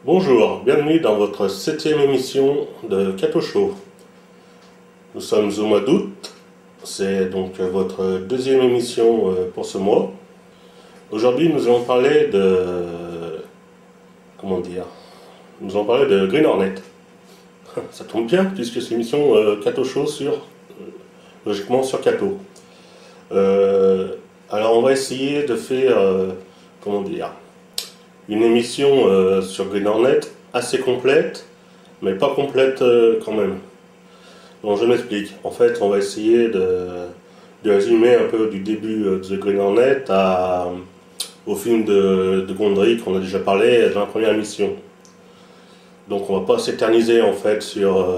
Bonjour, bienvenue dans votre 7e émission de Cato Show. Nous sommes au mois d'août, c'est donc votre 2e émission pour ce mois. Aujourd'hui nous allons parler de... Nous allons parler de Green Hornet. Ça tombe bien puisque c'est l'émission Cato Show logiquement sur Cato. Alors on va essayer de faire... une émission sur Green Hornet assez complète, mais pas complète quand même. Donc je m'explique. En fait, on va essayer de résumer un peu du début de The Green Hornet au film de Gondry qu'on a déjà parlé dans la première émission. Donc on va pas s'éterniser en fait sur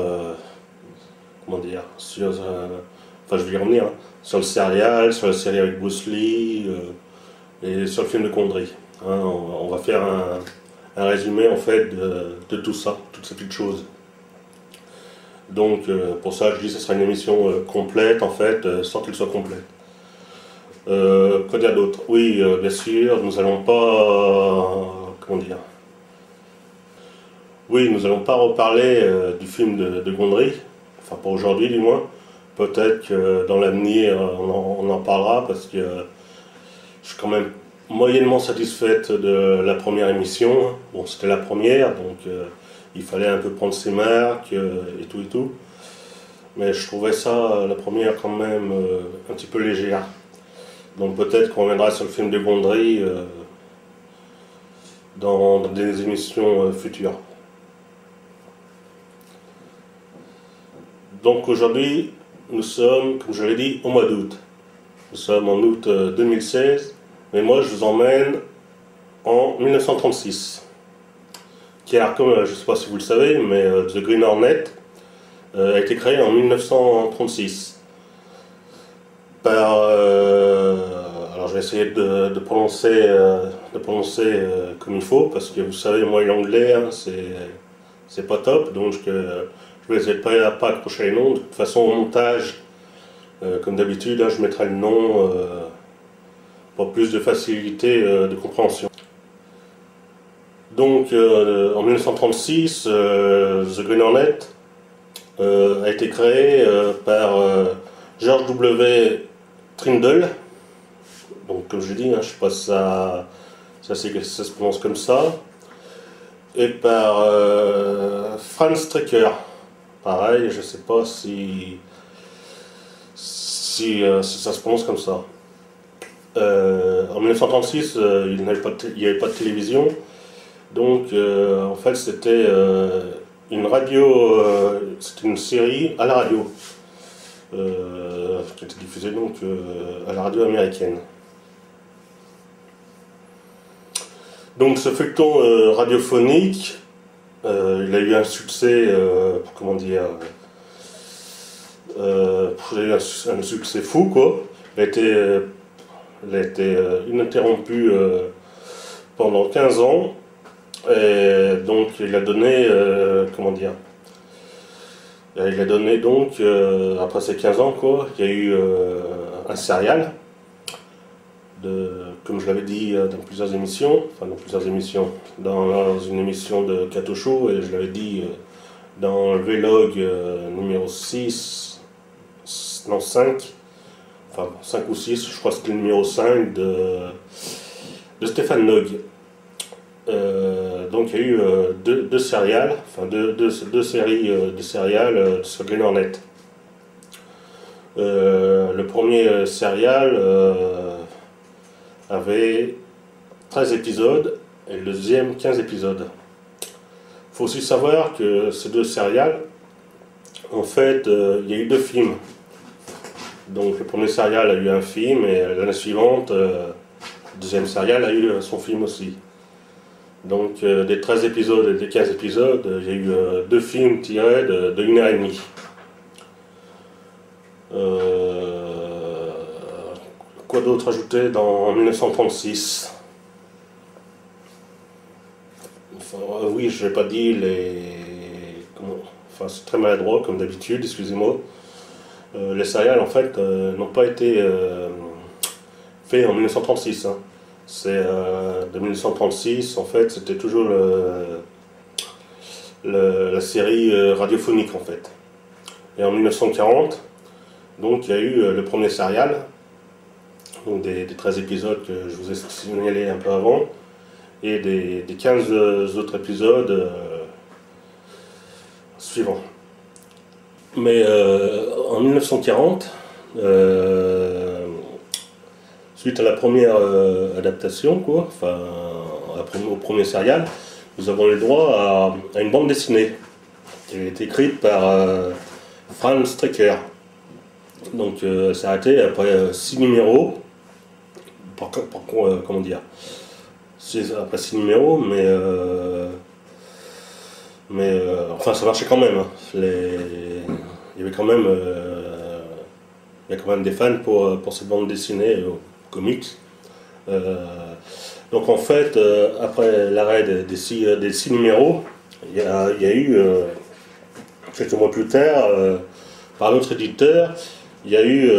je vais y revenir, hein, sur la série avec Bruce Lee et sur le film de Gondry. Hein, on va faire un résumé en fait de tout ça, toutes ces petites choses. Donc pour ça je dis que ce sera une émission complète en fait, sans qu'elle soit complète. Quoi dire d'autre? Oui, bien sûr, nous allons pas... Oui, nous allons pas reparler du film de Gondry, enfin pas aujourd'hui du moins. Peut-être que dans l'avenir on en parlera parce que je suis quand même moyennement satisfaite de la première émission. Bon, c'était la première, donc il fallait un peu prendre ses marques et tout. Mais je trouvais ça, la première, quand même un petit peu légère. Donc peut-être qu'on reviendra sur le film de Gondry dans des émissions futures. Donc aujourd'hui, nous sommes, comme je l'ai dit, au mois d'août. Nous sommes en août 2016. Mais moi, je vous emmène en 1936. Car, comme je ne sais pas si vous le savez, mais The Green Hornet a été créé en 1936 par... alors, je vais essayer de prononcer comme il faut, parce que vous savez, moi, l'anglais, hein, c'est pas top, donc je vais essayer de pas accrocher les noms. De toute façon, au montage, comme d'habitude, hein, je mettrai le nom... pour plus de facilité de compréhension. Donc en 1936, The Green Hornet a été créé par George W. Trindle. Donc comme je dis, hein, je ne sais pas si ça se prononce comme ça. Et par Franz Strecker. Pareil, je ne sais pas si ça se prononce comme ça. En 1936, il n'y avait pas de télévision, donc en fait c'était une radio, c'était une série à la radio, qui était diffusée donc à la radio américaine. Donc ce feuilleton radiophonique, il a eu un succès, Il a eu un succès fou, quoi. Il a été ininterrompu pendant 15 ans. Et donc il a donné, comment dire, il a donné donc, après ces 15 ans, quoi, il y a eu un serial, comme je l'avais dit dans plusieurs émissions, dans une émission de Kato Show, et je l'avais dit dans le vlog numéro 6, non 5, enfin 5 ou 6, je crois que c'était le numéro 5 de Stéphane Nog. Donc il y a eu deux serials, enfin deux séries de serials sur Green Hornet. Le premier serial avait 13 épisodes et le deuxième 15 épisodes. Il faut aussi savoir que ces deux serials, en fait, il y a eu 2 films. Donc le premier serial a eu un film et l'année suivante, le deuxième serial a eu son film aussi. Donc des 13 épisodes et des 15 épisodes, il y a eu 2 films tirés de 1h30. Quoi d'autre ajouter en 1936? Enfin, oui, je n'ai pas dit Enfin, c'est très maladroit comme d'habitude, excusez-moi. Les serials en fait n'ont pas été faits en 1936. Hein. C'est de 1936, en fait, c'était toujours la série radiophonique en fait. Et en 1940, donc il y a eu le premier serial, donc des 13 épisodes que je vous ai signalés un peu avant, et des 15 autres épisodes suivants. Mais en 1940, suite à la première adaptation, quoi, enfin au premier serial, nous avons eu le droit à une bande dessinée qui a été écrite par Franz Strecker. Donc ça a été après 6 numéros, comment dire, après 6 numéros, mais enfin ça marchait quand même. Hein. Il y avait quand même des fans pour cette bande dessinée comics. Donc en fait, après l'arrêt des 6 numéros, il y a eu, quelques mois plus tard, par notre éditeur, il y a eu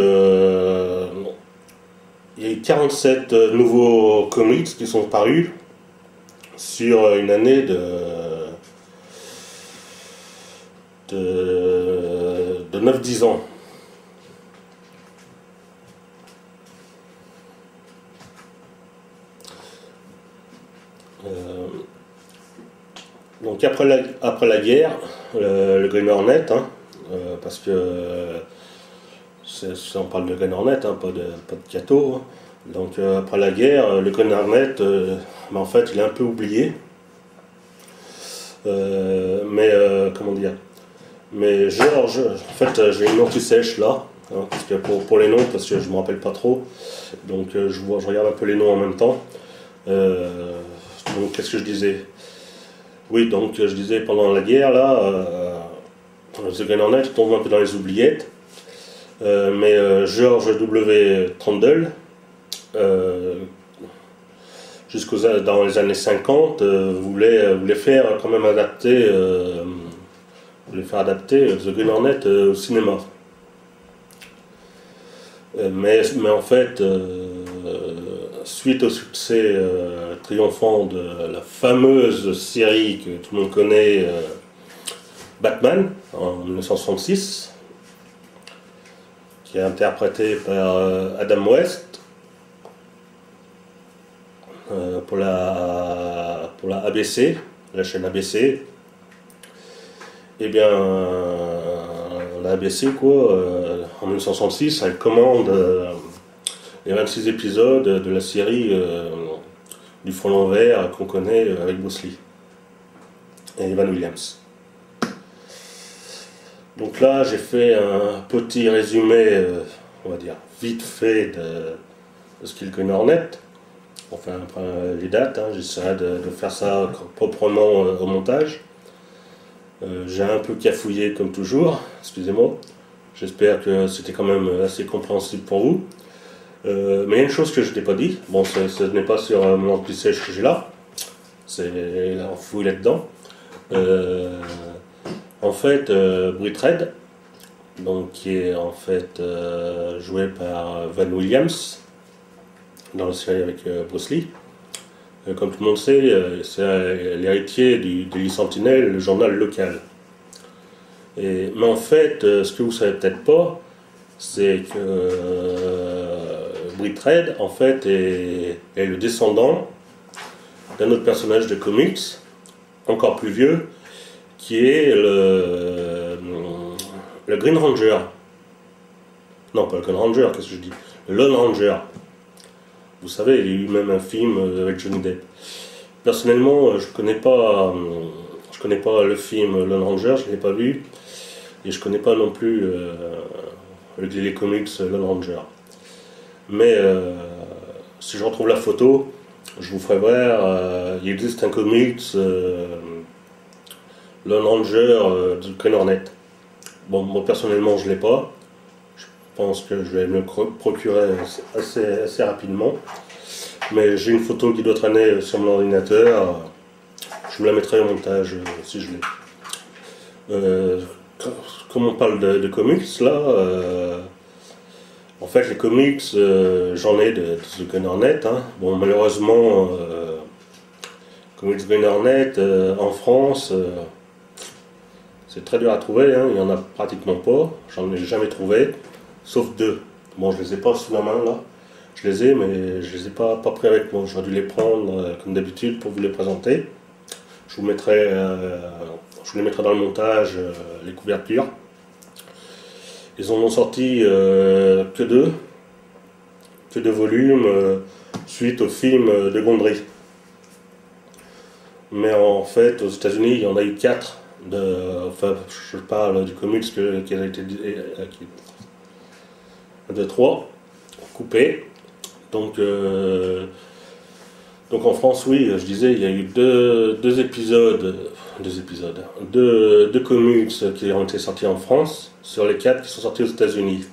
47 nouveaux comics qui sont parus sur une année de 9-10 ans. Donc après la guerre, le Green Hornet, hein, parce que on parle de Green Hornet, hein, pas de Kato. Hein. Donc après la guerre, le Green Hornet, en fait, il est un peu oublié. Comment dire? Mais George, en fait, j'ai une note qui sèche là, hein, parce que pour les noms, parce que je ne me rappelle pas trop. Donc je regarde un peu les noms en même temps. Donc qu'est-ce que je disais? Oui, donc je disais pendant la guerre, là, The Green Hornet tombe un peu dans les oubliettes. Mais George W. Trundle, dans les années 50, voulait faire quand même adapter The Green Hornet au cinéma. Mais en fait, suite au succès triomphant de la fameuse série que tout le monde connaît, Batman, en 1966, qui est interprété par Adam West pour la ABC, la chaîne ABC. Et bien, la ABC, quoi, en 1966, elle commande les 26 épisodes de la série du front l'envers qu'on connaît avec Bruce Lee et Evan Williams. Donc là, j'ai fait un petit résumé, on va dire, vite fait de ce qu'est le Green Hornet. Enfin, après les dates, hein, j'essaierai de faire ça proprement au montage. J'ai un peu cafouillé comme toujours, excusez-moi. J'espère que c'était quand même assez compréhensible pour vous. Mais il y a une chose que je t'ai pas dit. Bon, ce n'est pas sur mon anti-sèche que j'ai là. C'est enfoui là-dedans. En fait, Britt, donc qui est en fait joué par Van Williams dans la série avec Bruce Lee. Comme tout le monde sait, c'est l'héritier du Daily Sentinel, le journal local. Mais en fait, ce que vous savez peut-être pas, c'est que Britt, en fait, est le descendant d'un autre personnage de comics, encore plus vieux, qui est le Green Ranger. Non, pas le Green Ranger, qu'est-ce que je dis? Le Lone Ranger. Vous savez, il y a eu même un film avec Johnny Depp. Personnellement, je connais pas le film Lone Ranger, je ne l'ai pas vu. Et je connais pas non plus les comics Lone Ranger. Mais si je retrouve la photo, je vous ferai voir, il existe un comics Lone Ranger du Green Hornet. Bon, moi personnellement je l'ai pas. Je pense que je vais me le procurer assez rapidement. Mais j'ai une photo qui doit traîner sur mon ordinateur. Je vous la mettrai au montage si je l'ai. Comme on parle de comics là, en fait les comics, j'en ai de The Green Hornet. Hein. Bon, malheureusement, Comics Green Hornet en France, c'est très dur à trouver, hein. Il n'y en a pratiquement pas, j'en ai jamais trouvé, sauf deux. Bon, je les ai pas sous la main là, je les ai, mais je les ai pas pris avec moi. J'aurais dû les prendre comme d'habitude pour vous les présenter. Je vous les mettrai dans le montage, les couvertures. Ils en ont sorti que deux volumes suite au film de Gondry. Mais en fait, aux États-Unis, il y en a eu 4. Enfin, je parle du comics qui a été de 3 coupés. Donc en France, oui, je disais, il y a eu deux comics qui ont été sortis en France sur les 4 qui sont sortis aux États-Unis.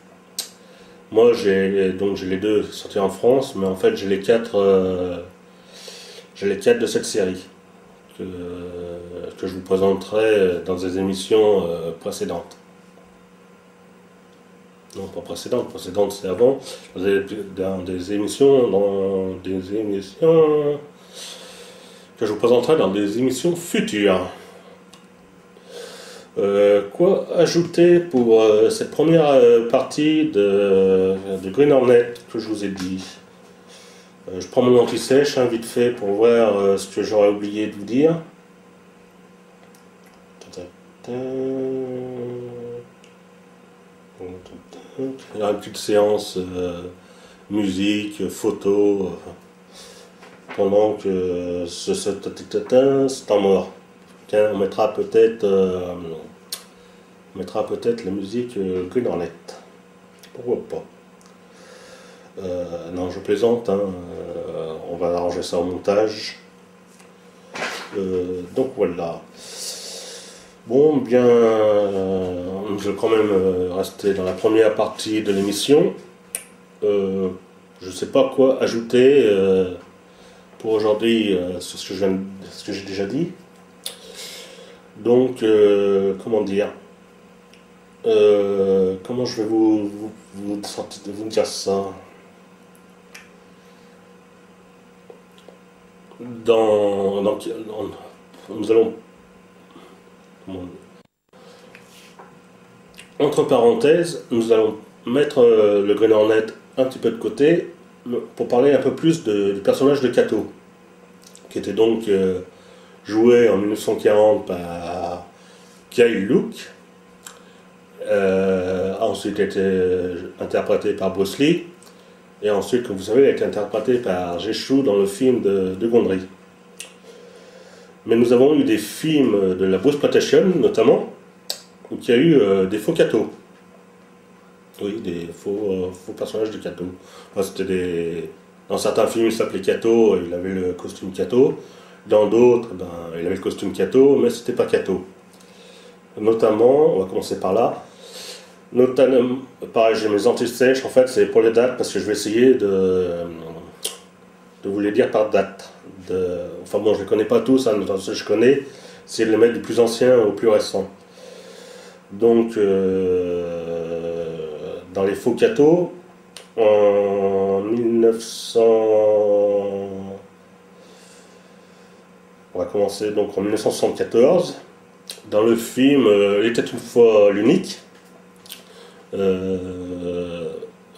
Moi, j'ai les 2 sortis en France, mais en fait, j'ai les 4 de cette série que je vous présenterai dans des émissions précédentes. Non, pas précédentes c'est avant, dans des émissions que je vous présenterai dans des émissions futures. Quoi ajouter pour cette première partie de Green Hornet que je vous ai dit? Je prends mon anti-sèche vite fait pour voir ce que j'aurais oublié de vous dire. Il y a une petite séance musique, photo, pendant que c'est en mort. Tiens, on mettra peut-être la musique Green Hornet. Pourquoi pas? Non, je plaisante, hein, on va arranger ça au montage. Donc voilà. Bon, bien, nous allons quand même rester dans la première partie de l'émission. Je ne sais pas quoi ajouter pour aujourd'hui sur ce que j'ai déjà dit. Donc, comment dire, comment je vais vous dire ça? Nous allons, entre parenthèses, nous allons mettre le Green Hornet un petit peu de côté pour parler un peu plus du personnage de Kato, qui était donc joué en 1940 par Kyle Luke, a ensuite été interprété par Bruce Lee, et ensuite, comme vous savez, il a été interprété par Jeshu dans le film de Gondry. Mais nous avons eu des films de la Bruce Plantation, notamment, où il y a eu des faux Kato. Oui, des faux personnages de Kato. Enfin, dans certains films, il s'appelait Kato, il avait le costume Kato. Dans d'autres, il avait le costume Kato, mais c'était pas Kato. Notamment, on va commencer par là, Notamment, pareil, j'ai mes anti-sèches, en fait, c'est pour les dates, parce que je vais essayer de vous les dire par date. Enfin bon, je ne les connais pas tous, hein, mais ceux que je connais, c'est de les mettre du plus ancien au plus récent. Donc, dans les faux cathos, en 1900... On va commencer donc en 1974, dans le film Il était une fois l'unique,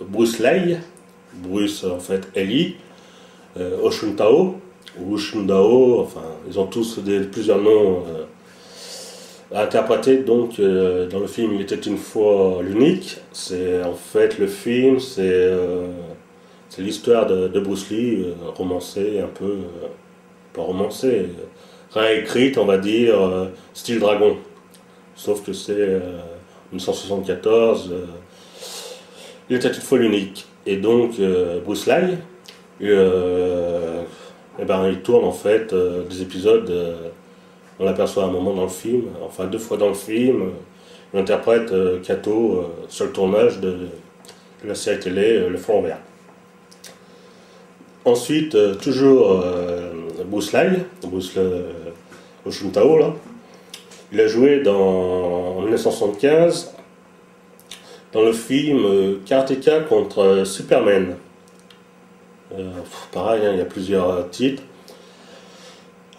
Bruce Lai, Bruce en fait Eli, Oshun-Tao, ou Oshun-Dao, enfin ils ont tous plusieurs noms à interpréter. Donc dans le film Il était une fois l'unique, c'est en fait le film, c'est l'histoire de Bruce Lee, romancée un peu, pas romancée, réécrite on va dire, style dragon. Sauf que c'est 1974, il était une fois l'unique. Et donc Bruce Lee, eh ben, il tourne en fait des épisodes, on l'aperçoit à un moment dans le film, enfin 2 fois dans le film, il interprète Kato sur le tournage de la série télé Le Front Vert. Ensuite, toujours Bruce Lee, Bruce Oshun-Tao, là, il a joué en 1975 dans le film Karateka contre Superman. Pareil, hein, il y a plusieurs titres.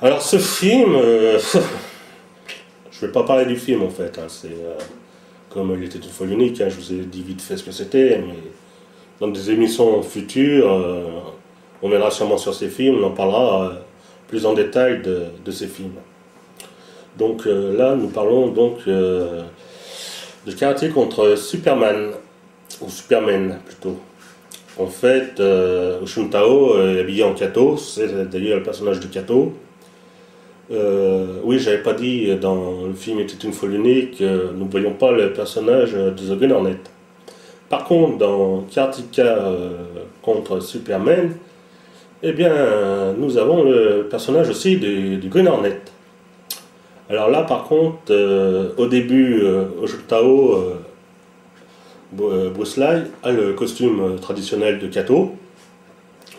Alors ce film, je ne vais pas parler du film en fait, hein, c'est comme il était une fois unique, hein, je vous ai dit vite fait ce que c'était, mais dans des émissions futures, on viendra sûrement sur ces films, on en parlera plus en détail de ces films. Donc là, nous parlons donc de karaté contre Superman, ou Superman plutôt. En fait, Oshun-Tao est habillé en Kato, c'est d'ailleurs le personnage de Kato. Oui, j'avais pas dit dans le film Était une fois l'unique, nous ne voyons pas le personnage de The Green Hornet. Par contre, dans Karateka contre Superman, eh bien, nous avons le personnage aussi du Green Hornet. Alors là, par contre, au début, Oshun-Tao, Bruce Lee a le costume traditionnel de Kato,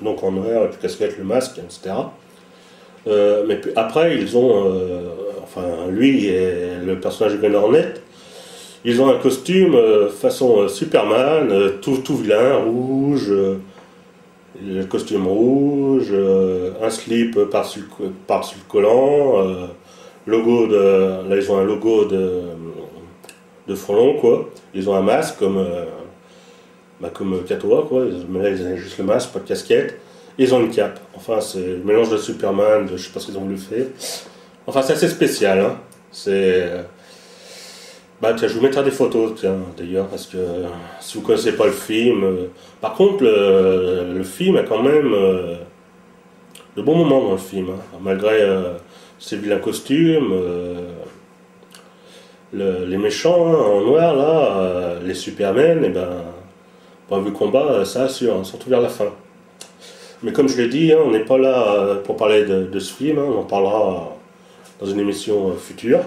donc en noir, avec le casquette, le masque, etc. Mais puis après, ils ont, enfin lui et le personnage de Green Hornet, ils ont un costume façon Superman, tout vilain, rouge, le costume rouge, un slip par-dessus le collant, logo là ils ont un logo de front long, quoi. Ils ont un masque comme Kato, quoi. Mais là ils ont juste le masque, pas de casquette. Ils ont une cape. Enfin, c'est le mélange de Superman, je sais pas ce qu'ils ont voulu faire. Enfin, c'est assez spécial, hein. C'est... Bah, tiens, je vous mettrai des photos, tiens, d'ailleurs, parce que si vous connaissez pas le film... Par contre, le film a quand même de bons moments dans le film, hein. Malgré ses vilains costumes, les méchants, hein, en noir, là, les Supermen, et ben, point de vue combat, ça assure, hein, surtout vers la fin. Mais comme je l'ai dit, hein, on n'est pas là pour parler de ce film, hein, on en parlera dans une émission future.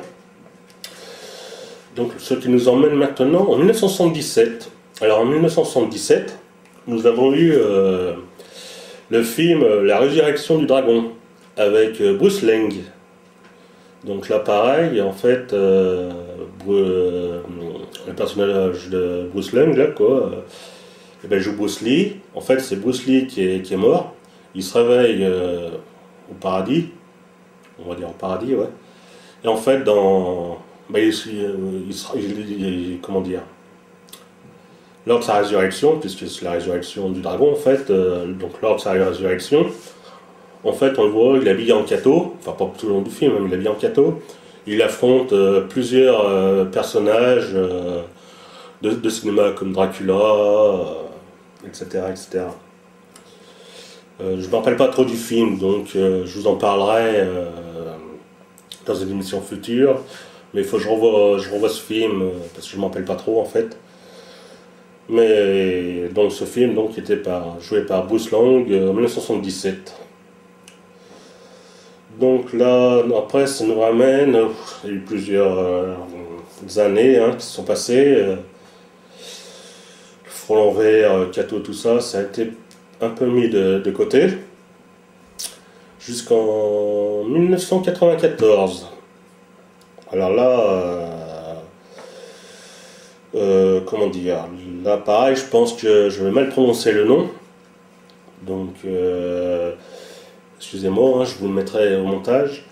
Donc ce qui nous emmène maintenant en 1977. Alors en 1977, nous avons eu le film La Résurrection du Dragon avec Bruce Lang. Donc là pareil, en fait, le personnage de Bruce Lang, là quoi, et ben, joue Bruce Lee. En fait, c'est Bruce Lee qui est mort. Il se réveille au paradis, on va dire au paradis, ouais. Et en fait, comment dire, lors de sa résurrection, puisque c'est la résurrection du dragon, en fait, donc lors de sa résurrection, en fait, on le voit, il est habillé en Kato, enfin pas tout le long du film, mais il est habillé en Kato. Il affronte plusieurs personnages de cinéma comme Dracula, etc., etc. Je ne me rappelle pas trop du film, donc je vous en parlerai dans une émission future. Mais il faut que je revoie ce film parce que je ne m'en rappelle pas trop en fait. Mais donc ce film donc, était joué par Bruce Lang en 1977. Donc là, après, ça nous ramène, il y a eu plusieurs années hein, qui se sont passées. front vert, Kato, tout ça, ça a été un peu mis de côté jusqu'en 1994. Alors là, comment dire, là pareil, je pense que je vais mal prononcer le nom, donc excusez-moi, hein, je vous le mettrai au montage.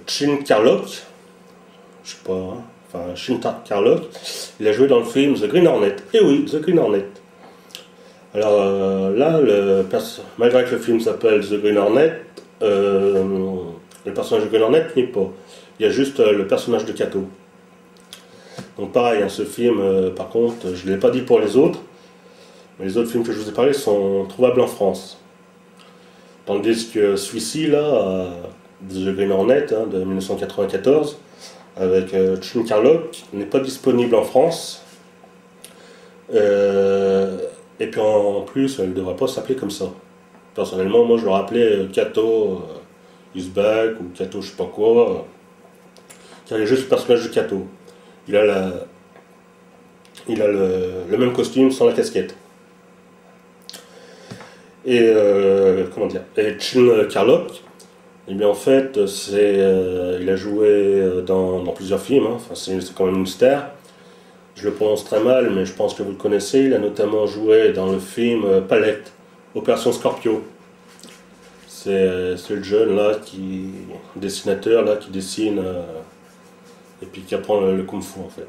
Chin Carlock, je sais pas, hein, enfin Chin Carlock, il a joué dans le film The Green Hornet. Et oui, The Green Hornet. Alors là, malgré que le film s'appelle The Green Hornet, le personnage de Green Hornet n'est pas. Il y a juste le personnage de Kato. Donc pareil, hein, ce film, par contre, je ne l'ai pas dit pour les autres, mais les autres films que je vous ai parlé sont trouvables en France. Tandis que celui-ci, là, The Green Hornet, hein, de 1994, avec Chin Carlock, n'est pas disponible en France. Et puis en plus, elle ne devrait pas s'appeler comme ça. Personnellement, moi je l'aurais appelé Kato is back ou Kato je sais pas quoi. Car il est juste le personnage de Kato. Il a le même costume sans la casquette. Et comment dire, et Chin Carlock, eh bien en fait, il a joué dans plusieurs films, hein. Enfin, c'est quand même une star. Je le prononce très mal, mais je pense que vous le connaissez. Il a notamment joué dans le film Palette, Opération Scorpio. C'est le jeune là, dessinateur là, qui dessine et puis qui apprend le kung-fu en fait.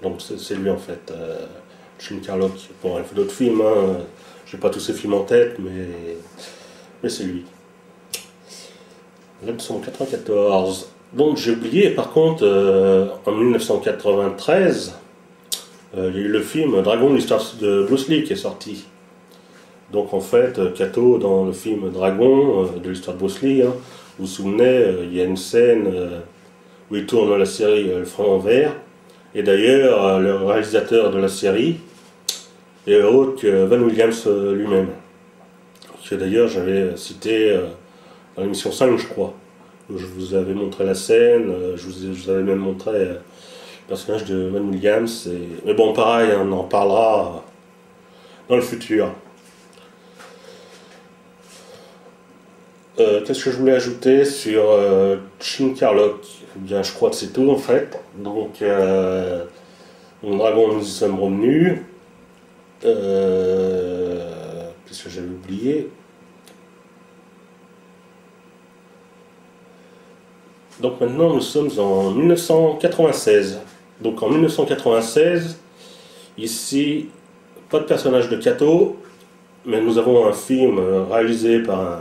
Donc c'est lui en fait, Chin Carlock. Bon, il a fait d'autres films, hein. J'ai pas tous ses films en tête, mais c'est lui. Là, nous sommes en 94. Donc j'ai oublié, par contre, en 1993, il y a eu le film Dragon, l'histoire de Bruce Lee qui est sorti. Donc en fait, Kato, dans le film Dragon, de l'histoire de Bruce Lee, hein, vous vous souvenez, il y a une scène où il tourne la série Le Front en Vert. Et d'ailleurs, le réalisateur de la série est autre que Van Williams lui-même. Que d'ailleurs j'avais cité dans l'émission 5, je crois. Où je vous avais montré la scène, je vous avais même montré le personnage de Van Williams. Mais bon, pareil, on en parlera dans le futur. Qu'est-ce que je voulais ajouter sur Chin Carlock? Eh bien, je crois que c'est tout en fait. Donc, mon dragon, nous y sommes revenus. Qu'est-ce que j'avais oublié? Donc maintenant, nous sommes en 1996. Donc en 1996, ici, pas de personnage de Kato, mais nous avons un film réalisé par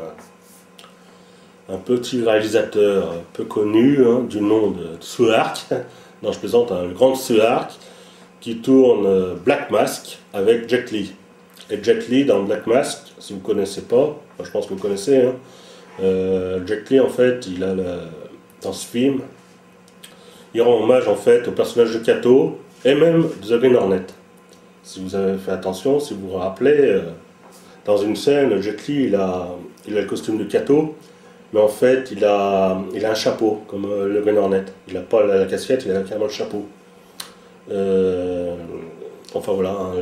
un petit réalisateur peu connu, hein, du nom de Tsuark. Non, je plaisante, hein, le grand Tsuark, qui tourne Black Mask avec Jet Li. Et Jet Li dans Black Mask, si vous ne connaissez pas, je pense que vous connaissez, hein, Jet Li en fait, dans ce film, il rend hommage en fait au personnage de Kato et même de The Green Hornet. Si vous avez fait attention, si vous vous rappelez, dans une scène, Jet Li il a le costume de Kato, mais en fait il a un chapeau comme le Green Hornet. Il n'a pas la casquette, il a carrément le chapeau. Enfin voilà, hein,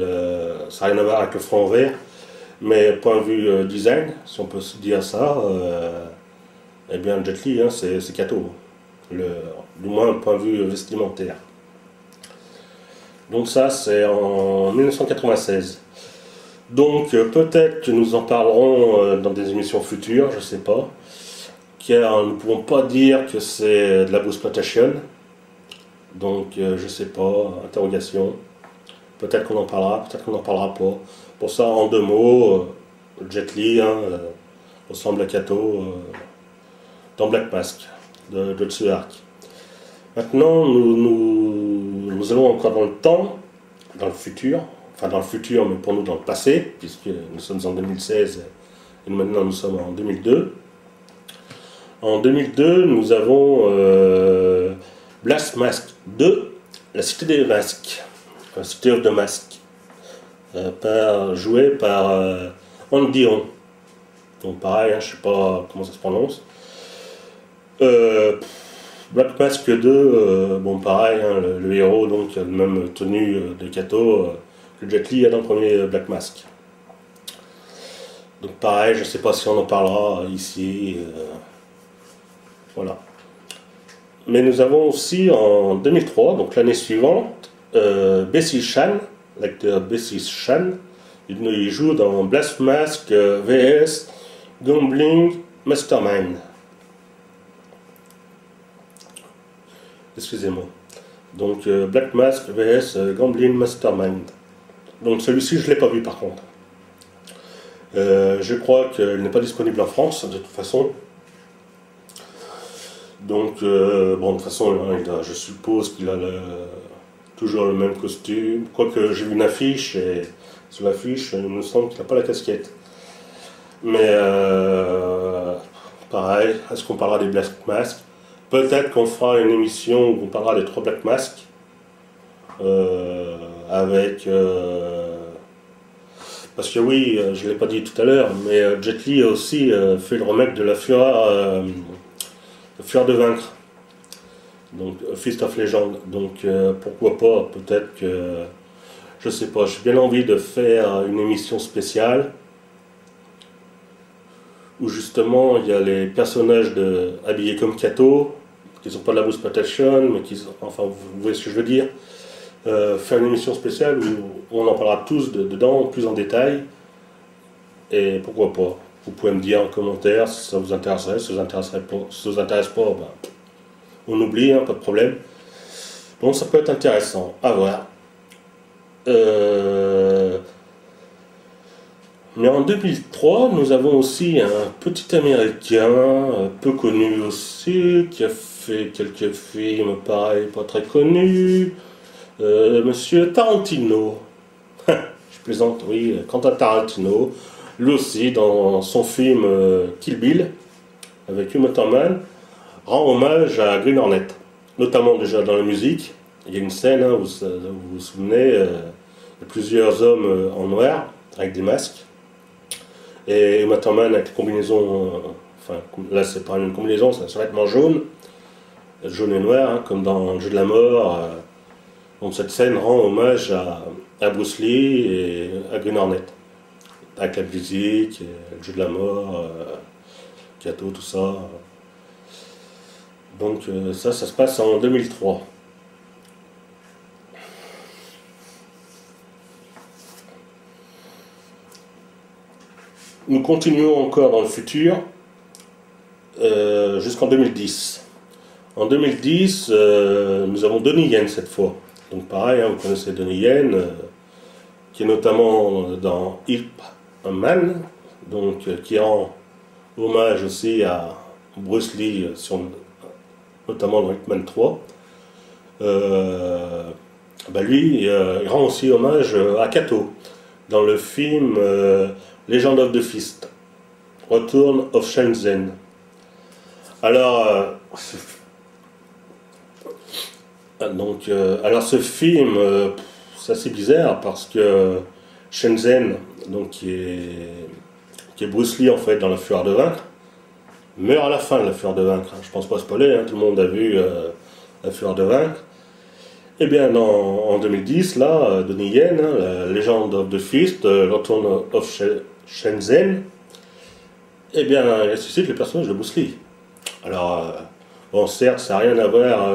ça n'a rien à voir avec le front vert, mais point de vue design, si on peut se dire ça, eh bien Jet Li, hein, c'est Kato, du moins point de vue vestimentaire. Donc ça c'est en 1996. Donc peut-être que nous en parlerons dans des émissions futures, je ne sais pas, car nous ne pouvons pas dire que c'est de la Bruceploitation. Donc je ne sais pas, interrogation. Peut-être qu'on en parlera, peut-être qu'on n'en parlera pas. Pour ça, en deux mots, Jet Li, hein, ressemble à Kato dans Black Mask de Tsuark. Maintenant, nous allons encore dans le temps, dans le futur, enfin dans le futur, mais pour nous dans le passé, puisque nous sommes en 2016 et maintenant nous sommes en 2002. En 2002, nous avons Black Mask 2, la Cité des Masques, la City of the Mask, joué par Andy On. Donc pareil, hein, je ne sais pas comment ça se prononce. Black Mask 2, bon pareil, hein, le héros donc a la même tenue de Kato, que Jet Li a dans le premier Black Mask. Donc pareil, je ne sais pas si on en parlera ici. Voilà. Mais nous avons aussi en 2003, donc l'année suivante, Bessie Chan, l'acteur Bessie Chan. Il joue dans Black Mask vs Gambling Mastermind. Excusez-moi. Donc Black Mask vs Gambling Mastermind. Donc celui-ci je ne l'ai pas vu par contre. Je crois qu'il n'est pas disponible en France de toute façon. Donc bon, de toute façon je suppose qu'il a toujours le même costume. Quoique j'ai vu une affiche et sur l'affiche il me semble qu'il n'a pas la casquette. Mais pareil, est-ce qu'on parlera des Black Masks? Peut-être qu'on fera une émission où on parlera des 3 Black Masks avec parce que oui, je ne l'ai pas dit tout à l'heure, mais Jet Li a aussi fait le remake de la Fureur de Vaincre, donc Fist of Legend. Donc pourquoi pas, peut-être que je sais pas, j'ai bien envie de faire une émission spéciale où justement il y a les personnages habillés comme Kato, qui ne sont pas de la Bruce Protection, mais qui sont, enfin vous voyez ce que je veux dire. Faire une émission spéciale où on en parlera tous dedans, plus en détail. Et pourquoi pas. Vous pouvez me dire en commentaire si ça vous intéresserait, si ça vous intéresserait pas. Si ça vous intéresse pas, ben, on oublie, hein, pas de problème. Bon, ça peut être intéressant, à voir. Mais en 2003, nous avons aussi un petit Américain, peu connu aussi, qui a fait quelques films, pareil, pas très connus. Monsieur Tarantino. Je plaisante, oui, Quentin Tarantino. Lui aussi, dans son film Kill Bill, avec Uma Thurman, rend hommage à Green Hornet. Notamment déjà dans la musique. Il y a une scène, hein, où vous vous souvenez, il y a plusieurs hommes en noir, avec des masques. Et Uma Thurman avec une combinaison, enfin là c'est pas une combinaison, c'est un survêtement jaune et noir, hein, comme dans Le Jeu de la Mort. Donc cette scène rend hommage à Bruce Lee et à Green Hornet, avec la musique, Le Jeu de la Mort, Kato, tout ça. Donc ça se passe en 2003. Nous continuons encore dans le futur jusqu'en 2010. En 2010, nous avons Donnie Yen cette fois. Donc pareil, hein, vous connaissez Donnie Yen, qui est notamment dans Ip Man, donc qui rend hommage aussi à Bruce Lee, notamment dans Hitman 3. Lui, il rend aussi hommage à Kato dans le film Legend of the Fist, Return of Shenzhen. Alors, alors ce film, c'est assez bizarre parce que Shenzhen, donc qui est Bruce Lee en fait dans La Fureur de Vaincre, meurt à la fin de La Fureur de Vaincre. Je pense pas spoiler, hein, tout le monde a vu La Fureur de Vaincre. Et bien en 2010, là, Donnie Yen, hein, la Legend of the Fist, Return of Shenzhen, eh bien il ressuscite le personnage de Bruce Lee. Alors, bon, certes, ça n'a rien à voir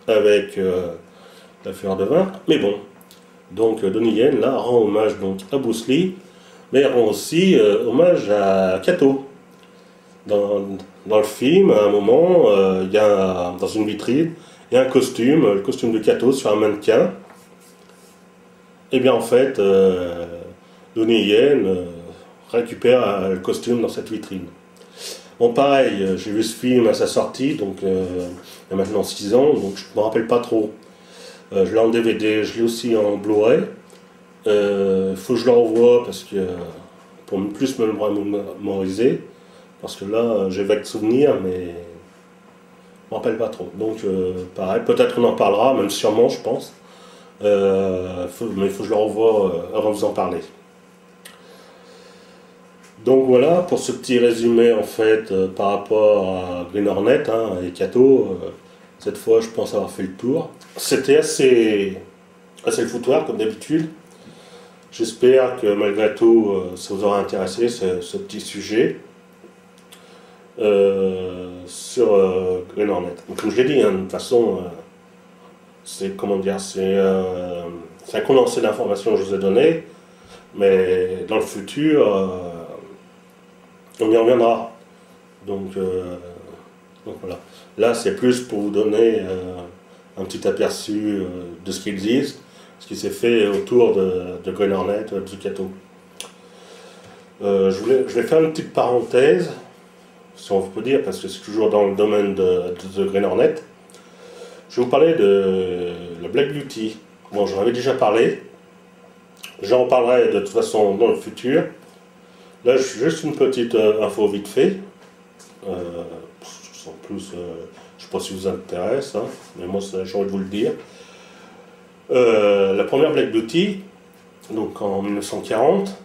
avec La Fureur de Vaincre, mais bon. Donc Donnie Yen, là, rend hommage donc, à Bruce Lee, mais rend aussi hommage à Kato. Dans le film, à un moment, il y a, dans une vitrine, il y a un costume, le costume de Kato sur un mannequin. Et bien en fait, Donnie Yen récupère le costume dans cette vitrine. Bon pareil, j'ai vu ce film à sa sortie, donc il y a maintenant 6 ans, donc je ne me rappelle pas trop. Je l'ai en DVD, je l'ai aussi en Blu-ray. Faut que je le revoie parce que pour plus me le mémoriser. Parce que là, j'ai vague souvenir, mais je ne me rappelle pas trop. Donc, pareil, peut-être on en parlera, même sûrement, je pense. Mais il faut que je le revoie avant de vous en parler. Donc voilà, pour ce petit résumé, en fait, par rapport à Green Hornet et Kato. Cette fois, je pense avoir fait le tour. C'était assez Ah, c'est le foutoir comme d'habitude. J'espère que malgré tout ça vous aura intéressé ce petit sujet sur Green Hornet. Donc, comme je l'ai dit, hein, de toute façon, c'est comment dire, c'est un condensé d'informations que je vous ai donné, mais dans le futur, on y reviendra. Donc voilà. Là, c'est plus pour vous donner un petit aperçu de ce qui existe, ce qui s'est fait autour de Green Hornet, du Kato. Je vais faire une petite parenthèse, si on peut dire, parce que c'est toujours dans le domaine de Green Hornet. Je vais vous parler de la Black Beauty. Bon, j'en avais déjà parlé. J'en parlerai de toute façon dans le futur. Là, juste une petite info vite fait. En plus, je ne sais pas si vous intéresse, hein, mais moi, j'ai envie de vous le dire. La première Black Beauty, donc en 1940,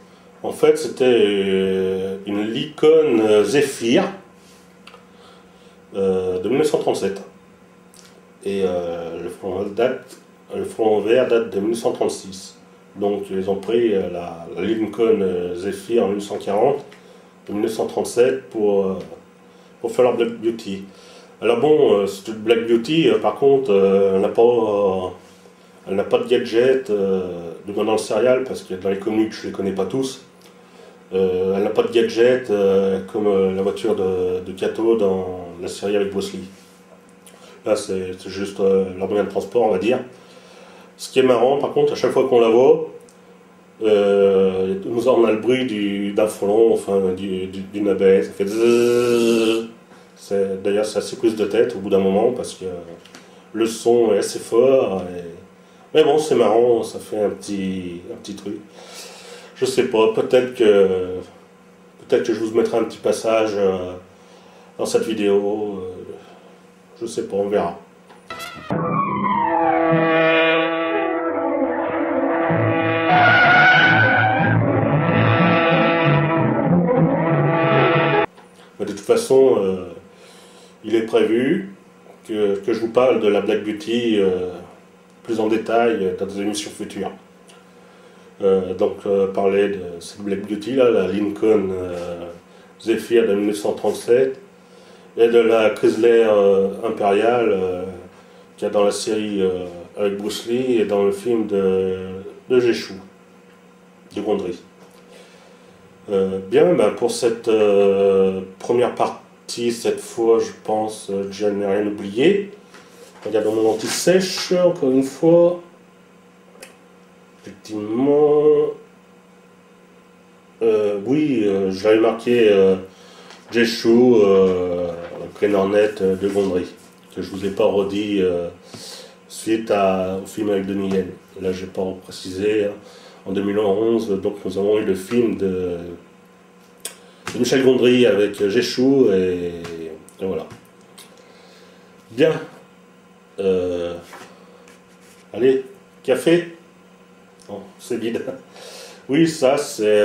en fait, c'était une Nikon Zephyr de 1937. Et le front vert date de 1936. Donc ils ont pris la Nikon Zephyr en 1940, en 1937 pour faire leur Black Beauty. Alors bon, cette Black Beauty, par contre, elle n'a pas de gadget, du moins dans le serial, parce que dans les comics, je ne les connais pas tous. Elle n'a pas de gadget comme la voiture de Kato dans la série avec Bruce Lee. Là, c'est juste leur moyen de transport, on va dire. Ce qui est marrant, par contre, à chaque fois qu'on la voit, on a le bruit d'un frelon, enfin d'une abeille, ça fait zzzz. D'ailleurs, c'est assez prise de tête au bout d'un moment, parce que le son est assez fort. Mais bon, c'est marrant, ça fait un petit truc. Je sais pas, peut-être que je vous mettrai un petit passage dans cette vidéo. Je sais pas, on verra. Mais de toute façon, il est prévu que je vous parle de la Black Beauty plus en détail dans des émissions futures. Parler de cette Black Beauty là, la Lincoln Zephyr de 1937 et de la Chrysler Imperial qu'il y a dans la série avec Bruce Lee et dans le film de Jeshou, de Gondry. Bien, pour cette première partie, cette fois, je pense que je n'ai rien oublié. Regardons mon anti-sèche, encore une fois. Effectivement, oui, j'avais marqué Jeshou, Green Hornet de Gondry, que je ne vous ai pas redit suite au film avec Donnie Yen. Là, je n'ai pas précisé. Hein. En 2011, donc, nous avons eu le film de Michel Gondry avec Jeshou, et voilà. Bien. Allez, café. Oh, c'est vide. Oui, ça, c'est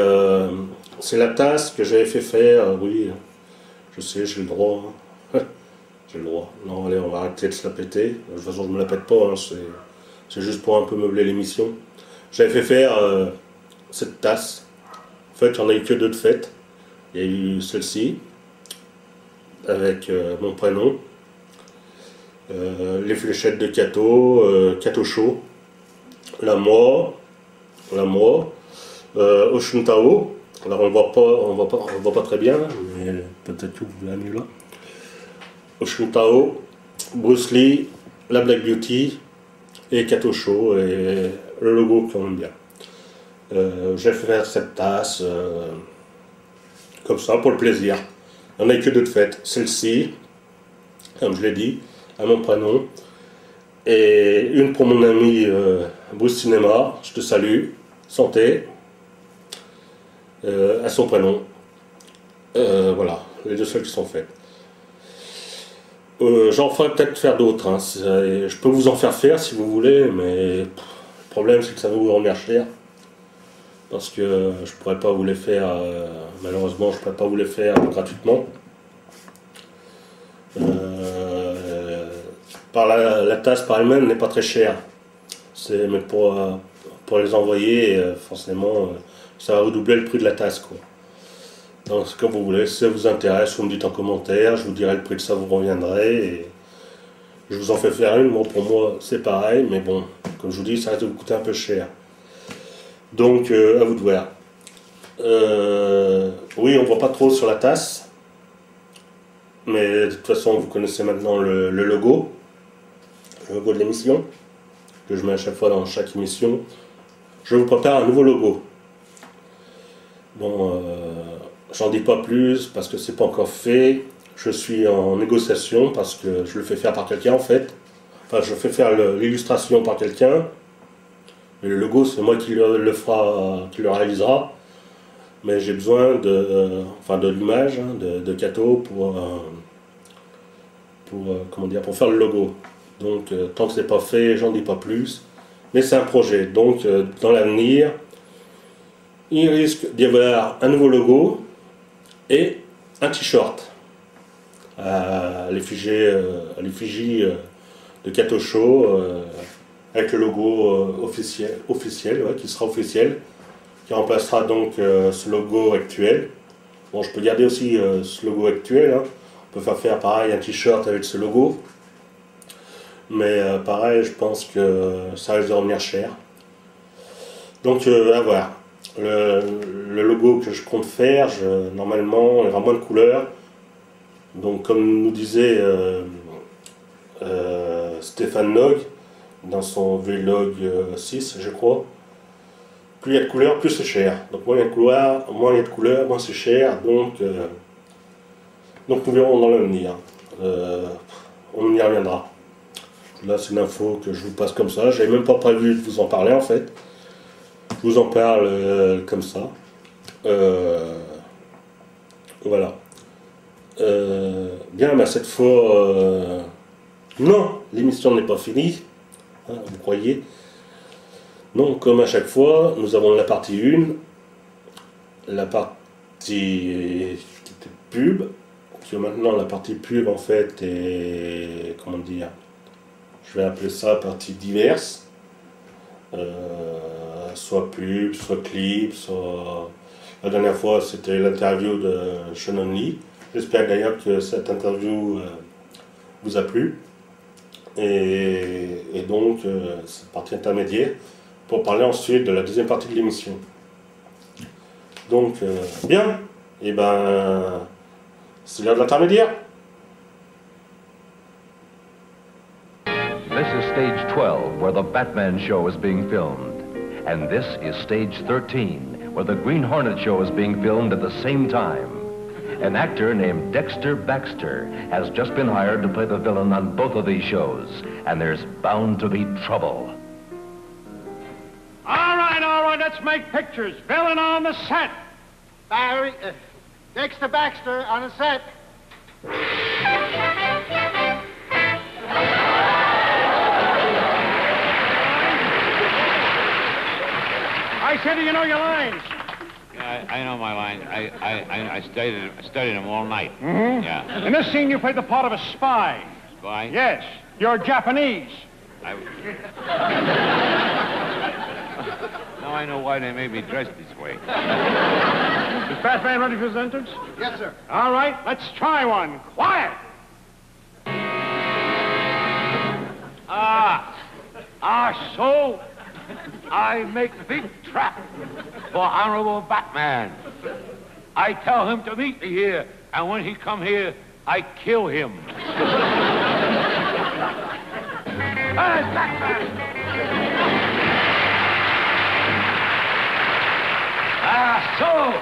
la tasse que j'avais fait faire. Oui, je sais, j'ai le droit. J'ai le droit. Non, allez, on va arrêter de se la péter. De toute façon, je ne me la pète pas. Hein, c'est juste pour un peu meubler l'émission. J'avais fait faire cette tasse. En fait, il n'y en a eu que deux de faites. Il y a eu celle-ci, avec mon prénom. Les fléchettes de Kato, Kato Show. La moi. Ocean Tao. Alors on le voit pas très bien, mais peut-être que vous verrez mieux là. Ocean Tao, Bruce Lee, la Black Beauty et Kato Show, et le logo quand même bien. J'ai fait cette tasse comme ça pour le plaisir. Il n'y en a que deux de faites. Celle-ci, comme je l'ai dit, à mon prénom, et une pour mon ami Bruce Cinéma, je te salue, santé, à son prénom. Voilà, les deux seules qui sont faites. J'en ferai peut-être faire d'autres, hein. Je peux vous en faire si vous voulez, mais le problème c'est que ça va vous revenir cher. Parce que je pourrais pas vous les faire, malheureusement je pourrais pas vous les faire gratuitement. La tasse par elle-même n'est pas très chère. Mais pour les envoyer, forcément, ça va vous doubler le prix de la tasse, quoi. Donc c'est comme vous voulez, si ça vous intéresse, vous me dites en commentaire, je vous dirai le prix que ça vous reviendrait. Et je vous en fais faire une, bon, pour moi c'est pareil, mais bon, comme je vous dis, ça risque de vous coûter un peu cher. Donc à vous de voir. Oui, on ne voit pas trop sur la tasse, mais de toute façon vous connaissez maintenant le logo de l'émission, que je mets à chaque fois dans chaque émission. Je vous prépare un nouveau logo. Bon, j'en dis pas plus parce que c'est pas encore fait. Je suis en négociation parce que je le fais faire par quelqu'un en fait. Enfin, je fais faire l'illustration par quelqu'un. Mais le logo, c'est moi qui le réalisera. Mais j'ai besoin de l'image, hein, de Kato pour faire le logo. Donc, tant que c'est pas fait, j'en dis pas plus. Mais c'est un projet. Donc, dans l'avenir, il risque d'y avoir un nouveau logo et un t-shirt à l'effigie de Kato Show avec le logo officiel ouais, qui sera officiel, qui remplacera donc ce logo actuel. Bon, je peux garder aussi ce logo actuel, hein. On peut faire pareil un t-shirt avec ce logo, mais pareil, je pense que ça risque de revenir cher. Donc à voir. Le logo que je compte faire, normalement, il y aura moins de couleurs. Donc comme nous disait Stéphane Nog dans son Vlog 6, je crois, plus il y a de couleurs, plus c'est cher. Donc moins il y a de couleurs, moins c'est cher. Donc nous verrons dans l'avenir. On y reviendra. Là c'est une info que je vous passe comme ça. J'avais même pas prévu de vous en parler en fait. Je vous en parle comme ça. Voilà. Bien, mais cette fois, non, l'émission n'est pas finie. Hein, vous croyez? Non, comme à chaque fois, nous avons la partie 1, la partie pub, que maintenant la partie pub en fait est, comment dire, je vais appeler ça partie diverse, soit pub, soit clip, soit... La dernière fois c'était l'interview de Shannon Lee. J'espère d'ailleurs que cette interview vous a plu. Et donc, cette partie intermédiaire, pour parler ensuite de la deuxième partie de l'émission. Donc, bien, et ben, c'est l'heure de l'intermédiaire. This is stage 12, where the Batman show is being filmed. And this is stage 13, where the Green Hornet show is being filmed at the same time. An actor named Dexter Baxter has just been hired to play the villain on both of these shows, and there's bound to be trouble. All right, let's make pictures. Villain on the set. Barry, Dexter Baxter on the set. I said, do you know your lines? I know my lines. I studied them all night. Mm-hmm. Yeah. In this scene, you played the part of a spy. Spy? Yes. You're Japanese. Now I know why they made me dressed this way. Is Batman ready for his entrance? Yes, sir. All right, let's try one. Quiet. So I make big trap for Honorable Batman. I tell him to meet me here, and when he come here, I kill him. Batman! So,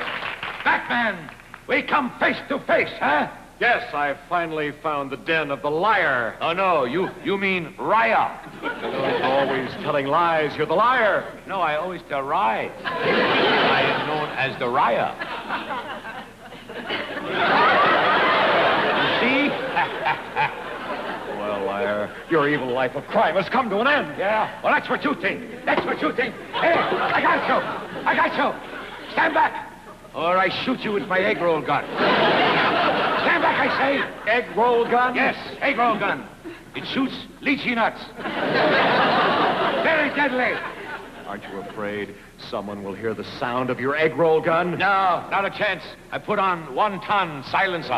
Batman, we come face to face, huh? Yes, I finally found the den of the liar. Oh, no, you mean Raya. Always telling lies. You're the liar. No, I always tell lies. I am known as the Raya. You see? Well, liar, your evil life of crime has come to an end. Yeah, well, that's what you think. That's what you think. Hey, I got you. Stand back, or I shoot you with my egg roll gun. Stand back, I say. Egg roll gun? Yes, egg roll gun. It shoots lychee nuts. Very very deadly. Aren't you afraid someone will hear the sound of your egg roll gun? No, not a chance. I put on 1-ton silencer.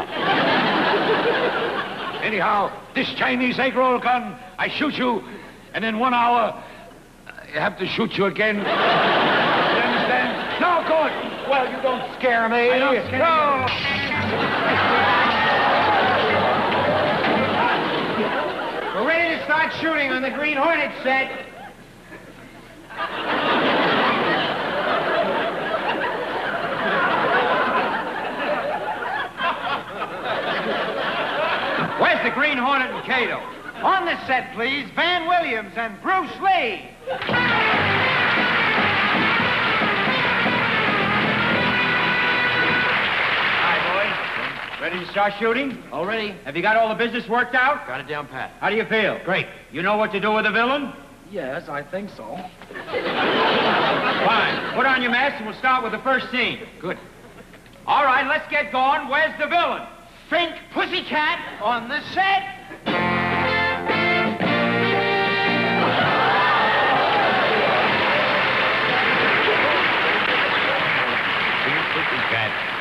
Anyhow, this Chinese egg roll gun, I shoot you, and in 1 hour, I have to shoot you again. You understand? No, good. Well, you don't scare me. I don't scare No. We're ready to start shooting on the Green Hornet set. Where's the Green Hornet and Kato? On the set, please, Van Williams and Bruce Lee. Hi, boys. Ready to start shooting? All ready. Have you got all the business worked out? Got it down pat. How do you feel? Great. You know what to do with the villain? Yes, I think so. Fine. Put on your mask and we'll start with the first scene. Good. All right, let's get going. Where's the villain? Fink Pussycat on the set.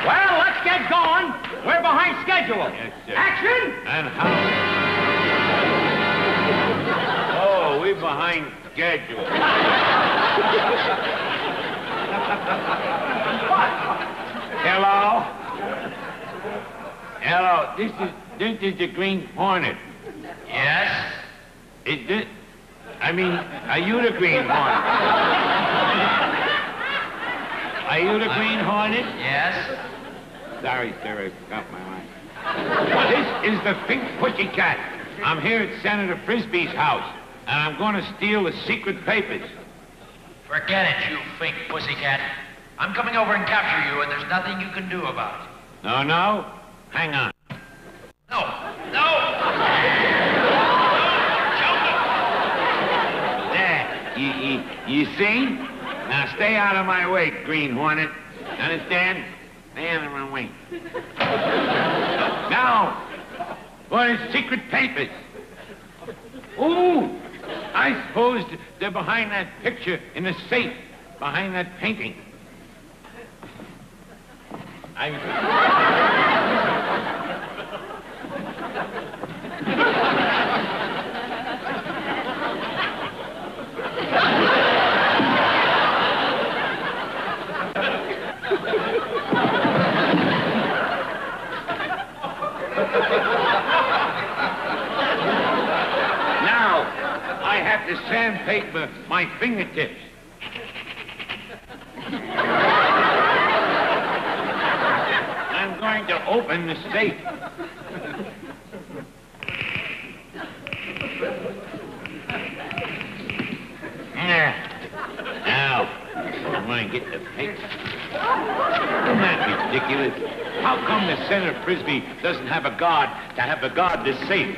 Well, let's get going. We're behind schedule. Yes, sir. Action! And how? Oh, we're behind schedule. Hello? Hello, this is the Green Hornet. Yes? Are you the Green Hornet? Are you the Green Hornet? Yes? Sorry, sir, I forgot my mind. This is the Pink Pussycat. I'm here at Senator Frisbee's house, and I'm going to steal the secret papers. Forget it, you fake pussycat. I'm coming over and capture you, and there's nothing you can do about it. No? Hang on. No! No! There. You see? Now stay out of my way, Green Hornet. Understand? Stay out of my way. Now, for the secret papers. Ooh! I suppose they're behind that picture in the safe, behind that painting. Now, I have to sandpaper my fingertips. I'm going to open the safe. Now, I'm going to get the paper. Isn't that ridiculous? How come the Senator Frisbee doesn't have a guard to guard this safe?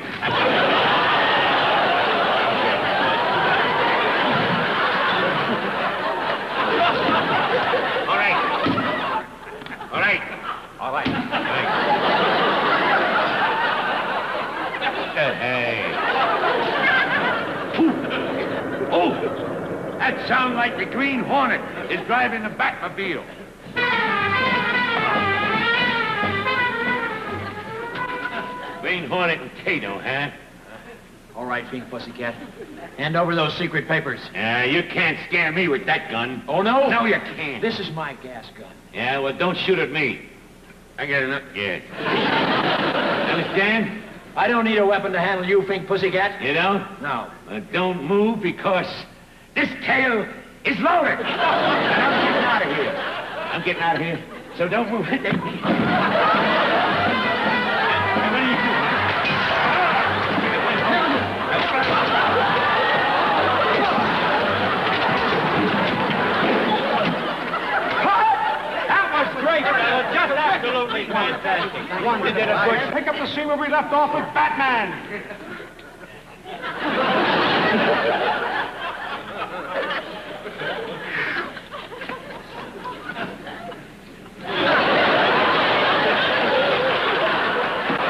All right. Hey. Oh, that sounds like the Green Hornet is driving the Batmobile. Green Hornet and Kato, huh? All right, Pink Pussycat. Hand over those secret papers. You can't scare me with that gun. Oh, no? No, you can't. This is my gas gun. Yeah, well, don't shoot at me. I got enough. Yeah. Understand? I don't need a weapon to handle you, Pink Pussycat. You don't? No. Don't move because this tail is loaded. And I'm getting out of here. I'm getting out of here. So don't move. What are you doing? Just absolutely fantastic. One did a good. Pick up the scene where we left off with Batman.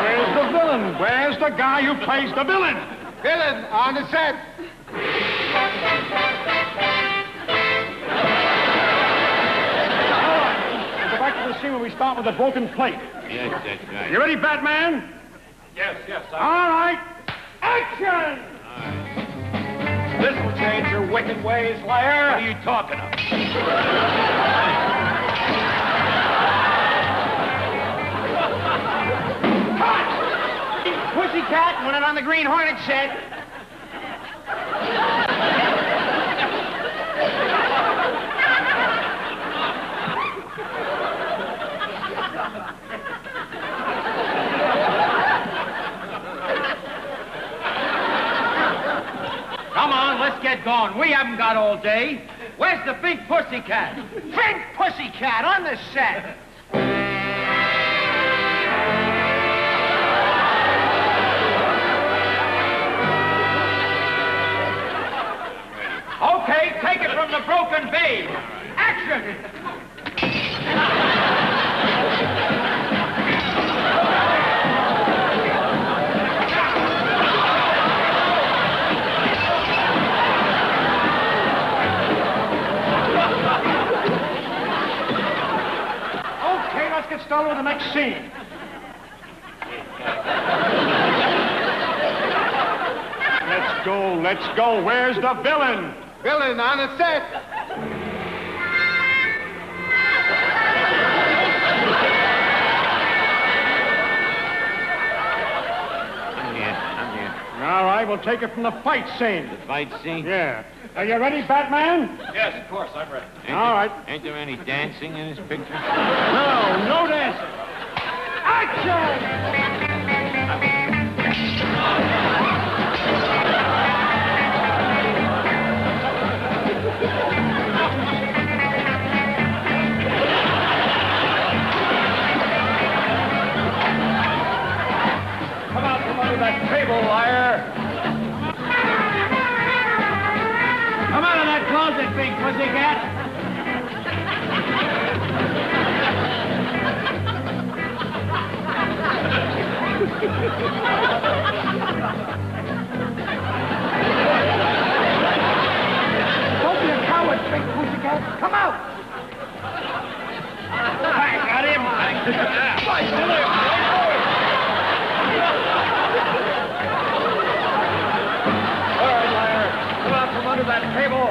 Where's the villain? Where's the guy who plays the villain? Villain on the set. we start with a broken plate. Yes, that's right. You ready, Batman? Yes. All right. Action! This will change your wicked ways, liar. What are you talking of? Pussycat, when it on the Green Hornet shed. Come on, let's get going. We haven't got all day. Where's the pink pussycat? Pink Pussycat on the set. Okay, take it from the broken babe. Action! Okay, let's get started with the next scene. Let's go. Where's the villain? Villain on the set. I'm here. All right, we'll take it from the fight scene. The fight scene? Yeah. Are you ready, Batman? Yes, of course, I'm ready. All right. Ain't there any dancing in this picture? No dancing. Action! Come out from under that table, liar. Come out of that closet, Pink Pussycat. Don't be a coward, Pink Pussycat. Come out. I got him. All right, liar. Come out from under that table.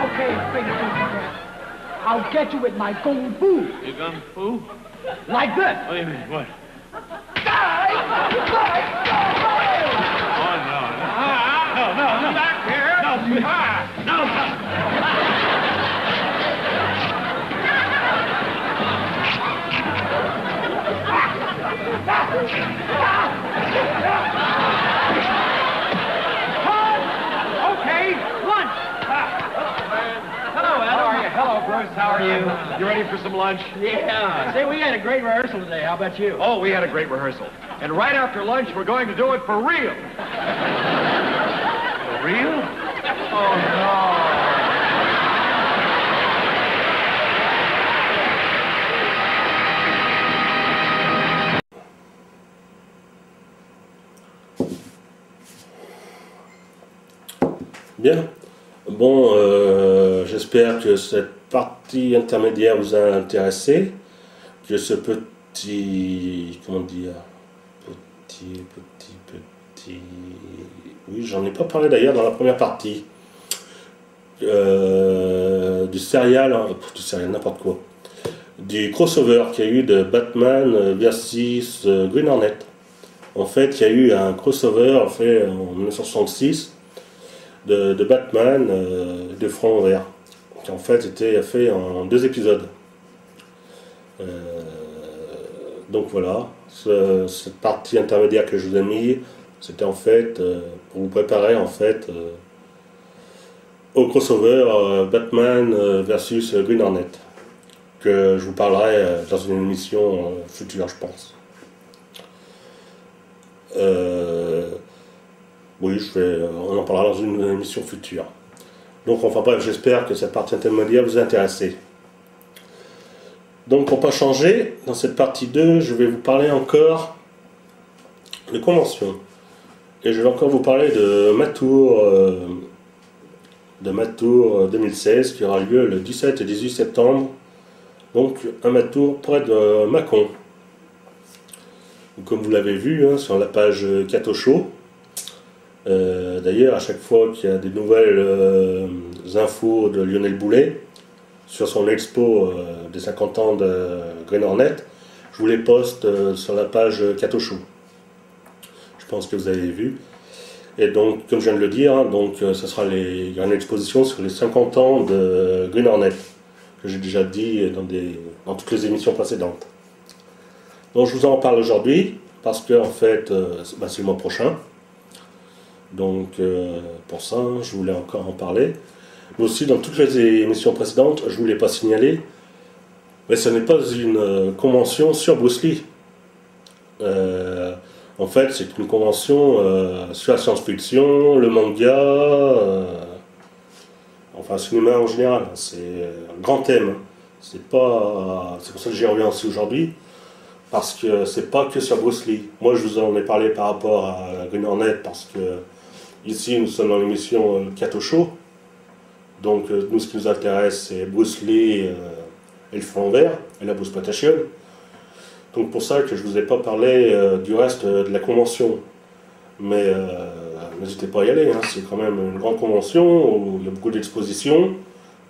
Okay, Pink Pussycat. I'll get you with my kung fu. You kung fu? Like this. What do you mean? What? Die! Oh, no. Back here. Okay, lunch. Hello, Ed. How are you? Hello, Bruce. How are you? You ready for some lunch? Yeah. Say, we had a great rehearsal today. How about you? Oh, we had a great rehearsal. And right after lunch, we're going to do it for real. For real? Oh, no. Bien. Bon, j'espère que cette partie intermédiaire vous a intéressé, que ce petit, comment dire, petit, oui, j'en ai pas parlé d'ailleurs dans la première partie, du serial, n'importe quoi, du crossover qu'il y a eu de Batman versus Green Hornet. En fait, il y a eu un crossover fait en 1966 de Batman de front vert, qui en fait était fait en 2 épisodes. Donc voilà, cette partie intermédiaire que je vous ai mis, c'était en fait pour vous préparer en fait au crossover Batman versus Green Hornet, que je vous parlerai dans une émission future, je pense. Oui, on en parlera dans une émission future. Donc enfin bref, j'espère que cette partie intermédiaire vous a intéressé. Donc pour pas changer, dans cette partie 2, je vais vous parler encore de conventions. Et je vais encore vous parler de Matour 2016 qui aura lieu le 17 et 18 septembre. Donc un Matour près de Mâcon. Comme vous l'avez vu hein, sur la page Cato Show. D'ailleurs, à chaque fois qu'il y a des nouvelles infos de Lionel Boulet sur son expo des 50 ans de Green Hornet, je vous les poste sur la page Cato Show. Je pense que vous avez vu. Et donc, comme je viens de le dire, hein, donc, ce sera il y a une exposition sur les 50 ans de Green Hornet, que j'ai déjà dit dans toutes les émissions précédentes. Donc je vous en parle aujourd'hui, parce que en fait, c'est le mois prochain. Donc pour ça, je voulais encore en parler. Mais aussi, dans toutes les émissions précédentes, je ne vous l'ai pas signalé, mais ce n'est pas une convention sur Bruce Lee. En fait, c'est une convention sur la science-fiction, le manga, enfin le cinéma en général. C'est un grand thème. C'est pour ça que j'y reviens aussi aujourd'hui, parce que c'est pas que sur Bruce Lee. Moi, je vous en ai parlé par rapport à Green Hornet, parce que ici, nous sommes dans l'émission Cato Show. Donc, nous, ce qui nous intéresse, c'est Bruce Lee et le fond vert, et la Bruceploitation. Donc, pour ça que je ne vous ai pas parlé du reste de la convention. Mais n'hésitez pas à y aller, hein. C'est quand même une grande convention où il y a beaucoup d'expositions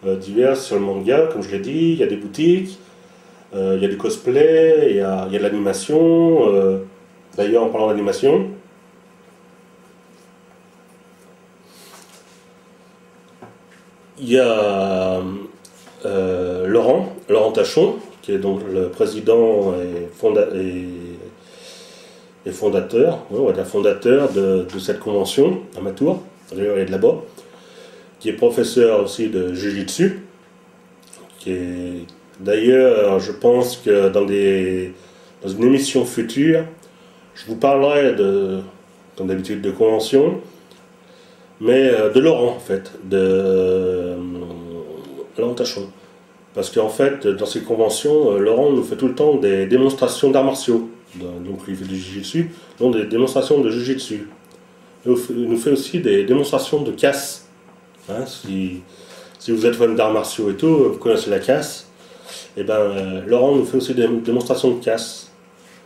diverses sur le manga, comme je l'ai dit. Il y a des boutiques, il y a du cosplay, il y a de l'animation. D'ailleurs, en parlant d'animation, il y a Laurent Tachon, qui est donc le président et fondateur, on va dire fondateur de cette convention à Matour, d'ailleurs il est de là-bas, qui est professeur aussi de Jiu-Jitsu, qui est d'ailleurs, je pense que dans une émission future, je vous parlerai comme d'habitude de convention, mais de Laurent en fait, de Laurent Tachon. Parce qu'en fait, dans ces conventions, Laurent nous fait tout le temps des démonstrations d'arts martiaux. Donc il fait du jiu-jitsu, donc des démonstrations de jiu-jitsu. Il nous fait aussi des démonstrations de casse. Hein, si vous êtes fan d'arts martiaux et tout, vous connaissez la casse, et ben Laurent nous fait aussi des démonstrations de casse.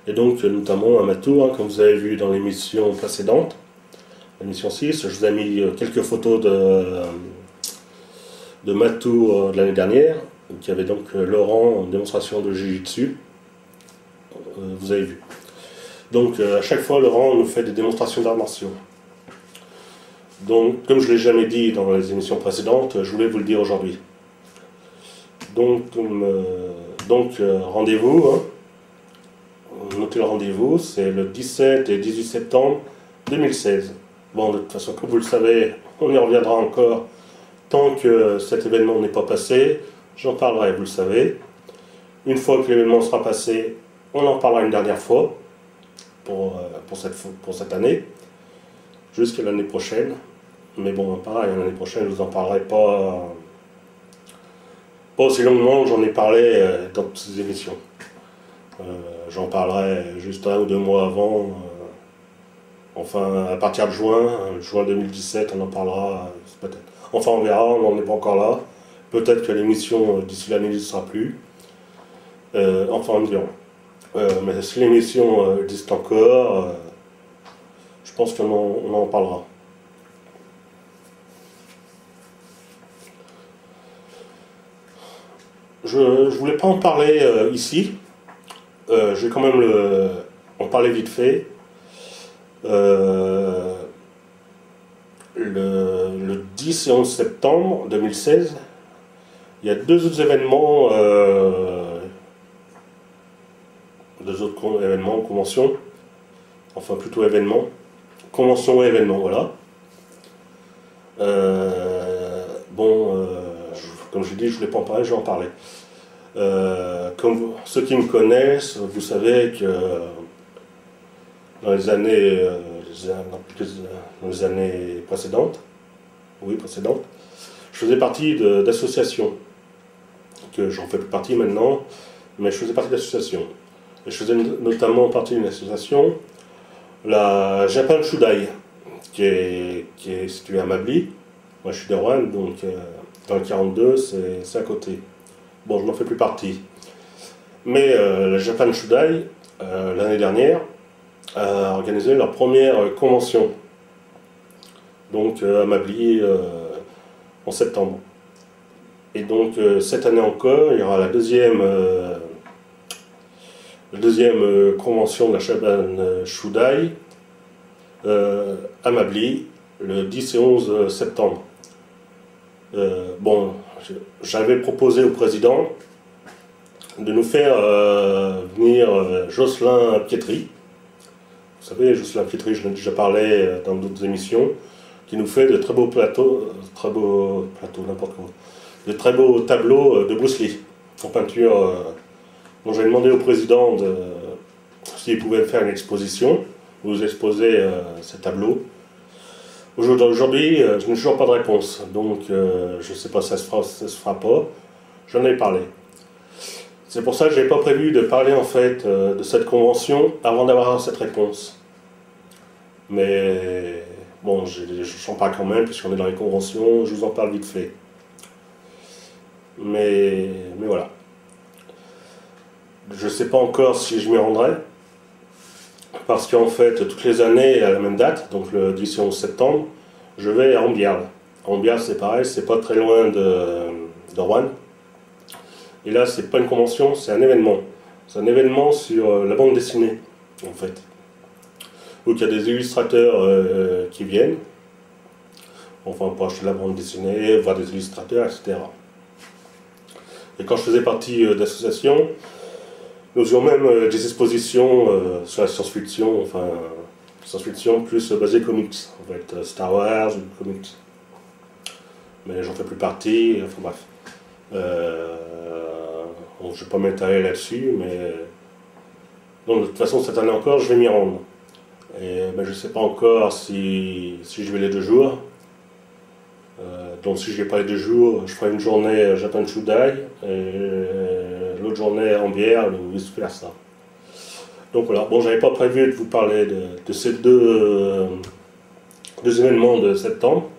Et donc notamment à Matour, hein, comme vous avez vu dans l'émission précédente, l'émission 6, je vous ai mis quelques photos de Matour de l'année dernière, qui avait donc Laurent en démonstration de jiu-jitsu. Vous avez vu. Donc à chaque fois, Laurent nous fait des démonstrations d'arts martiaux. Donc, comme je ne l'ai jamais dit dans les émissions précédentes, je voulais vous le dire aujourd'hui. Donc rendez-vous, hein. Notez le rendez-vous, c'est le 17 et 18 septembre 2016. Bon, de toute façon, comme vous le savez, on y reviendra encore tant que cet événement n'est pas passé. J'en parlerai, vous le savez. Une fois que l'événement sera passé, on en parlera une dernière fois pour cette année, jusqu'à l'année prochaine. Mais bon, pareil, l'année prochaine, je ne vous en parlerai pas aussi longuement que j'en ai parlé dans toutes ces émissions. J'en parlerai juste 1 ou 2 mois avant. Enfin, à partir de juin 2017, on en parlera peut-être. Enfin, on verra, on n'en est pas encore là. Peut-être que l'émission d'ici l'année ne sera plus. Enfin, on verra. Mais si l'émission existe encore, je pense qu'on en parlera. Je ne voulais pas en parler ici. Je vais quand même en parler vite fait. Le 10 et 11 septembre 2016, il y a 2 autres événements, conventions, enfin plutôt événements, conventions et événements, voilà. Comme je dis, je ne voulais pas en parler, je vais en parler. Comme ceux qui me connaissent, vous savez que dans les années précédentes, je faisais partie d'associations, que j'en fais plus partie maintenant, mais je faisais partie d'associations. Et je faisais notamment partie d'une association, la Japan Shudai, qui est située à Mably. Moi je suis de Rouen, donc dans le 42, c'est à côté. Bon, je n'en fais plus partie. Mais la Japan Shudai, l'année dernière, a organisé leur première convention. Donc à Mably en septembre. Et donc cette année encore, il y aura la deuxième convention de la Japan Shudai à Mably, le 10 et 11 septembre. Bon, j'avais proposé au président de nous faire venir Jocelyn Pietri. Vous savez, Jocelyn Pietri, je l'ai déjà parlé dans d'autres émissions, qui nous fait de très beaux de très beaux tableaux de Bruce Lee en peinture. Donc j'ai demandé au président s'il pouvait faire une exposition, vous exposer ces tableaux. Aujourd'hui, je n'ai toujours pas de réponse, donc je ne sais pas si ça se fera pas. J'en ai parlé. C'est pour ça que je n'avais pas prévu de parler en fait de cette convention avant d'avoir cette réponse. Mais bon, j'en parle quand même, puisqu'on est dans les conventions, je vous en parle vite fait. Mais voilà. Je ne sais pas encore si je m'y rendrai, parce qu'en fait, toutes les années, à la même date, donc le 10 et 11 septembre, je vais à Ambiarde. Ambiarde, c'est pareil, c'est pas très loin de Rouen. Et là, c'est pas une convention, c'est un événement. C'est un événement sur la bande dessinée, en fait. Donc il y a des illustrateurs qui viennent, enfin pour acheter la bande dessinée, voir des illustrateurs, etc. Et quand je faisais partie d'associations, nous avions même des expositions sur la science-fiction, enfin science-fiction plus basée comics, en fait, Star Wars ou comics. Mais j'en fais plus partie, enfin bref. Bon, je ne vais pas m'étaler là-dessus, mais donc, de toute façon cette année encore je vais m'y rendre. Et ben, je ne sais pas encore si je vais les 2 jours. Donc si je ne vais pas les 2 jours, je ferai une journée Japan Shudai et l'autre journée à Ambière ou vice versa. Donc voilà, bon, j'avais pas prévu de vous parler de ces deux événements de septembre.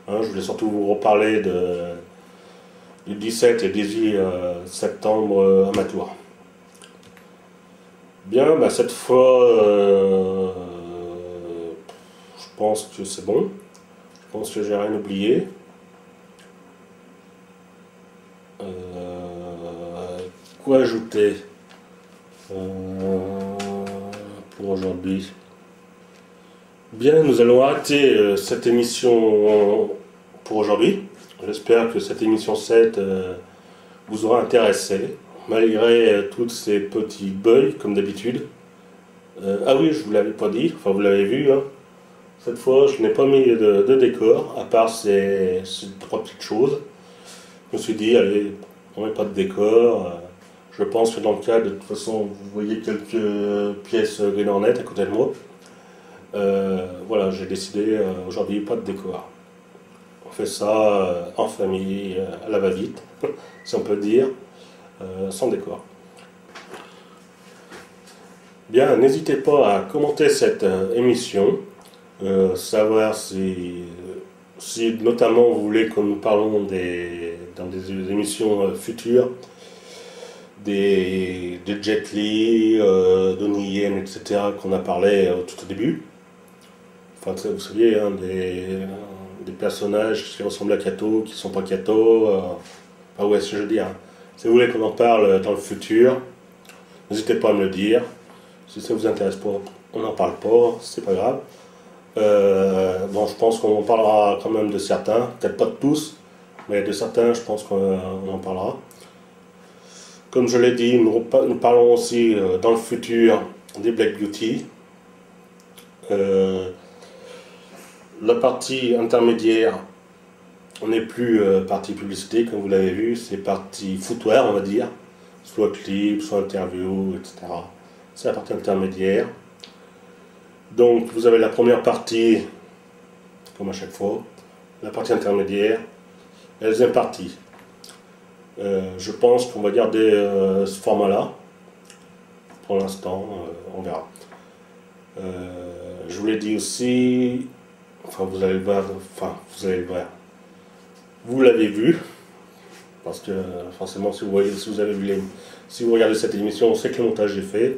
Hein, je voulais surtout vous reparler du 17 et 18 septembre à Matour. Bien, bah cette fois, je pense que c'est bon. Je pense que j'ai rien oublié. Quoi ajouter pour aujourd'hui? Bien, nous allons arrêter cette émission pour aujourd'hui. J'espère que cette émission 7 vous aura intéressé, malgré tous ces petits bugs, comme d'habitude. Ah oui, je ne vous l'avais pas dit, enfin vous l'avez vu, hein. Cette fois, je n'ai pas mis de décor, à part ces 3 petites choses. Je me suis dit, allez, on ne met pas de décor. Je pense que dans le cas, de toute façon, vous voyez quelques pièces Green Hornet à côté de moi. Voilà, j'ai décidé aujourd'hui, pas de décor. On fait ça en famille, à la va-vite, si on peut dire, sans décor. Bien, n'hésitez pas à commenter cette émission. Savoir si notamment vous voulez que nous parlons dans des émissions futures des Jet Li, Donnie Yen, etc. qu'on a parlé tout au début. Enfin, vous saviez, hein, des personnages qui ressemblent à Kato, qui ne sont pas Kato. Enfin, ouais, ce que je veux dire. Si vous voulez qu'on en parle dans le futur, n'hésitez pas à me le dire. Si ça ne vous intéresse pas, on n'en parle pas, c'est pas grave. Bon, je pense qu'on parlera quand même de certains, peut-être pas de tous, mais de certains, je pense qu'on en parlera. Comme je l'ai dit, nous parlons aussi dans le futur des Black Beauty. La partie intermédiaire, on n'est plus partie publicité, comme vous l'avez vu, c'est partie foutoir, on va dire, soit clip, soit interview, etc. C'est la partie intermédiaire. Donc vous avez la première partie, comme à chaque fois, la partie intermédiaire, et la deuxième partie. Je pense qu'on va garder ce format-là. Pour l'instant, on verra. Je vous l'ai dit aussi, enfin vous allez le voir, vous l'avez vu, parce que forcément si vous regardez cette émission, on sait que le montage est fait.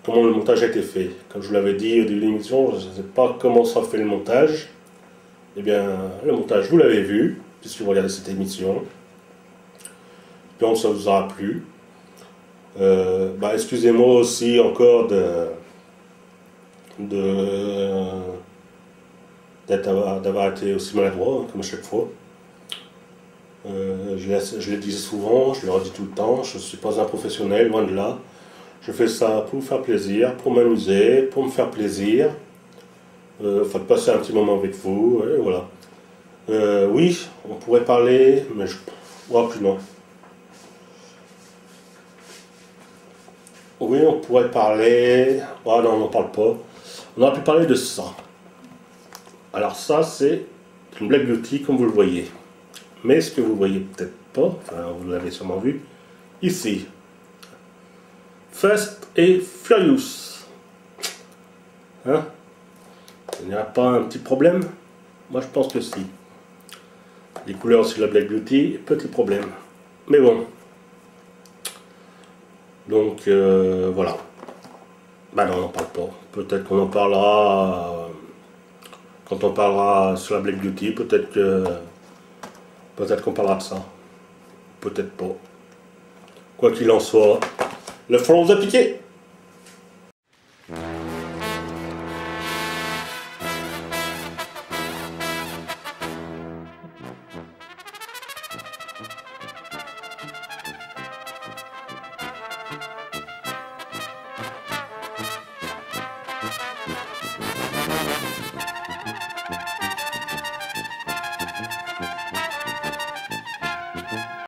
Comment le montage a été fait? Comme je vous l'avais dit au début de l'émission, je ne sais pas comment sera fait le montage. Eh bien, le montage, vous l'avez vu, puisque vous regardez cette émission. Donc ça vous aura plu. Excusez-moi aussi encore d'avoir été aussi maladroit, comme à chaque fois. Je le dis souvent, je le redis tout le temps, je ne suis pas un professionnel, loin de là. Je fais ça pour me faire plaisir, pour m'amuser, pour me faire plaisir. Enfin, de passer un petit moment avec vous, et voilà. Oui, on pourrait parler, mais je crois plus non. Oui, on pourrait parler... Ah non, on n'en parle pas. On aurait pu parler de ça. Alors ça, c'est une Black Beauty, comme vous le voyez. Mais ce que vous voyez peut-être pas, enfin, vous l'avez sûrement vu, ici. Fast et Furious. Hein? Il n'y a pas un petit problème? Moi, je pense que si. Les couleurs sur la Black Beauty, petit problème. Mais bon. Donc, voilà. Bah non, on n'en parle pas. Peut-être qu'on en parlera quand on parlera sur la Black Beauty. Peut-être qu'on parlera de ça. Peut-être pas. Quoi qu'il en soit, le front vous a piqué.